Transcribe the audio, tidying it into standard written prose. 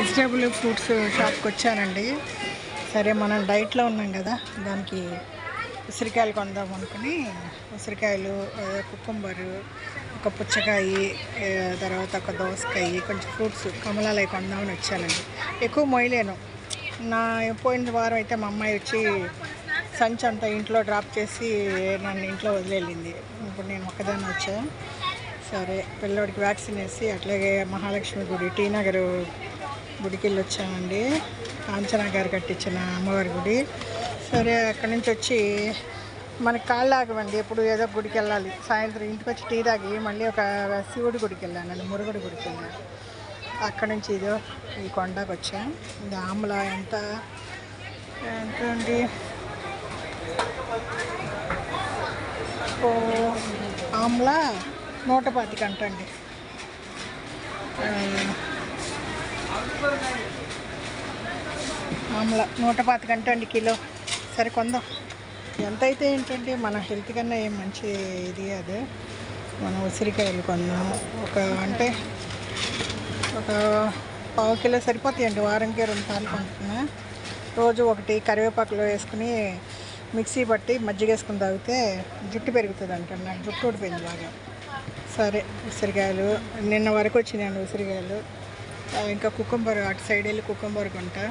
Vegetable fruits షాప్కి వచ్చానండి. సరే మనం డైట్లో ఉన్నాం కదా, దానికి ఉసిరికాయలు కొందాం అనుకుని ఉసిరికాయలు, కుకుంబరు, ఒక పుచ్చకాయ, తర్వాత ఒక దోసకాయ, కొంచెం ఫ్రూట్స్ కమలాలు అవి కొందామని వచ్చానండి. ఎక్కువ మొయ్యలేను. పోయిన వారం అయితే మా అమ్మాయి వచ్చి సంచి అంతా ఇంట్లో డ్రాప్ చేసి నన్ను ఇంట్లో వదిలేళ్ళింది. ఇప్పుడు నేను ఒక్కదాన్ని వచ్చా. సరే పిల్లోడికి వ్యాక్సిన్ వేసి అట్లాగే మహాలక్ష్మి గుడి, టీ నగర్ గుడికి వెళ్ళి వచ్చామండి. కాంచనా గారు కట్టించిన అమ్మవారి గుడి. సరే అక్కడి నుంచి వచ్చి మనకి కాళ్ళు ఆగమండి, ఎప్పుడు ఏదో గుడికి వెళ్ళాలి. సాయంత్రం ఇంటికి వచ్చి టీ తాగి మళ్ళీ ఒక శివుడి గుడికి వెళ్ళానండి, మురుగడి గుడికి వెళ్ళాను. అక్కడి నుంచి ఇదో ఈ కొండకు వచ్చాం. ఇది ఆమ్లా ఎంత అండి, ఆమ్లా 125 అంటండి. ఆమ్లా 125 అంటండి కిలో. సరే కొందాం. ఎంత అయితే ఏంటంటే మన హెల్త్ కన్నా ఏం మంచి ఇది అదే. మనం ఉసిరికాయలు కొందాం. అంటే ఒక 1/2 కిలో సరిపోతాయండి. వారానికి 2 సార్లు కొంటున్నా. రోజు ఒకటి కరివేపాకులో వేసుకుని మిక్సీ పట్టి మజ్జిగ వేసుకుని తాగితే జుట్టు పెరుగుతుంది అంటారు. నాకు జుట్టు ఊడిపోయింది బాగా. సరే ఉసిరికాయలు నిన్న వరకు వచ్చినాయండి ఉసిరికాయలు. ఇంకా కుకుంబర్, అటు సైడ్ వెళ్ళి కుకుంబర్ కొంటా.